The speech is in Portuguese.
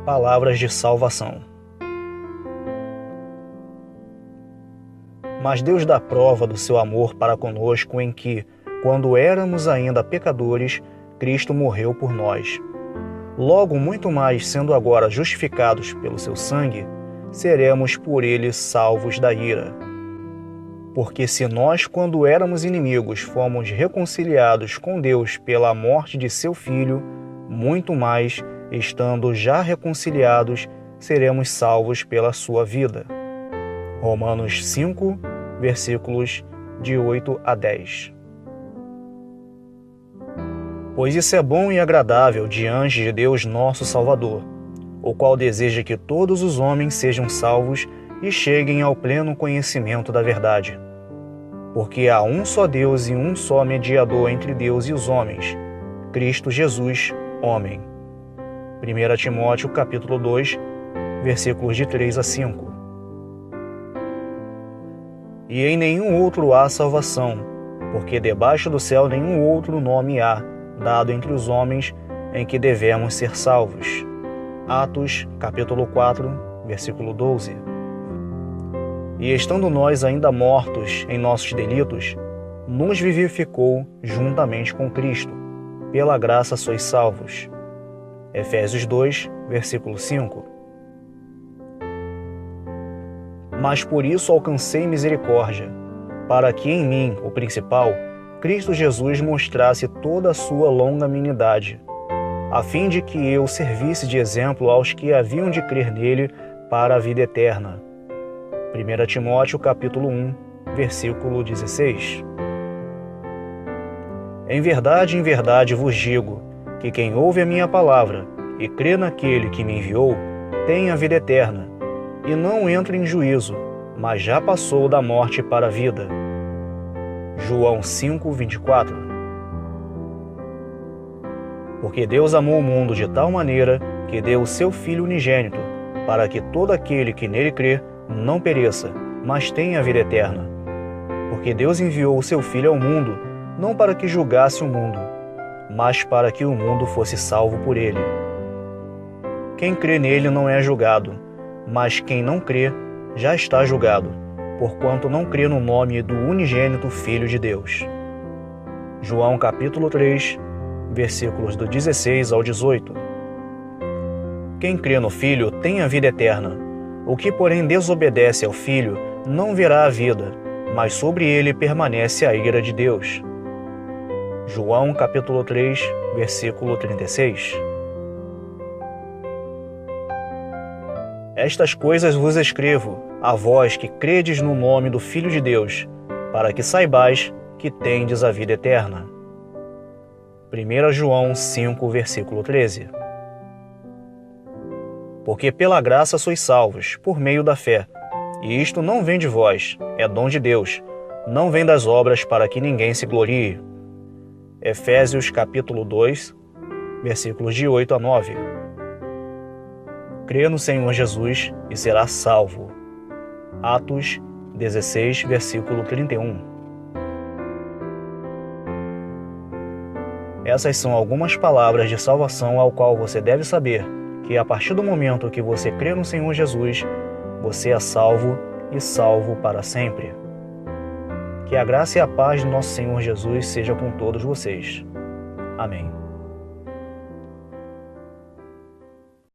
Palavras de salvação. Mas Deus dá prova do seu amor para conosco em que, quando éramos ainda pecadores, Cristo morreu por nós. Logo, muito mais, sendo agora justificados pelo seu sangue, seremos por ele salvos da ira. Porque se nós, quando éramos inimigos, fomos reconciliados com Deus pela morte de seu Filho, muito mais, estando já reconciliados, seremos salvos pela sua vida. Romanos 5, versículos de 8 a 10. Pois isso é bom e agradável diante de Deus nosso Salvador, o qual deseja que todos os homens sejam salvos e cheguem ao pleno conhecimento da verdade. Porque há um só Deus e um só mediador entre Deus e os homens, Cristo Jesus, homem. 1 Timóteo capítulo 2, versículos de 3 a 5. E em nenhum outro há salvação, porque debaixo do céu nenhum outro nome há, dado entre os homens, em que devemos ser salvos. Atos capítulo 4, versículo 12. E estando nós ainda mortos em nossos delitos, nos vivificou juntamente com Cristo. Pela graça sois salvos. Efésios 2, versículo 5. Mas por isso alcancei misericórdia, para que em mim, o principal, Cristo Jesus mostrasse toda a sua longanimidade, a fim de que eu servisse de exemplo aos que haviam de crer nele para a vida eterna. 1 Timóteo capítulo 1, versículo 16. Em verdade vos digo, que quem ouve a minha palavra e crê naquele que me enviou, tem a vida eterna, e não entra em juízo, mas já passou da morte para a vida. João 5, 24. Porque Deus amou o mundo de tal maneira que deu o seu Filho unigênito, para que todo aquele que nele crê não pereça, mas tenha a vida eterna. Porque Deus enviou o seu Filho ao mundo, não para que julgasse o mundo, mas para que o mundo fosse salvo por ele. Quem crê nele não é julgado, mas quem não crê já está julgado, porquanto não crê no nome do unigênito Filho de Deus. João capítulo 3, versículos do 16 ao 18. Quem crê no Filho tem a vida eterna. O que, porém, desobedece ao Filho não verá a vida, mas sobre ele permanece a ira de Deus. João capítulo 3, versículo 36. Estas coisas vos escrevo, a vós que credes no nome do Filho de Deus, para que saibais que tendes a vida eterna. 1 João 5, versículo 13. Porque pela graça sois salvos, por meio da fé. E isto não vem de vós, é dom de Deus, não vem das obras para que ninguém se glorie. Efésios capítulo 2, versículos de 8 a 9. Crê no Senhor Jesus e será salvo. Atos 16, versículo 31. Essas são algumas palavras de salvação ao qual você deve saber que a partir do momento que você crê no Senhor Jesus, você é salvo e salvo para sempre. Que a graça e a paz do nosso Senhor Jesus seja com todos vocês. Amém.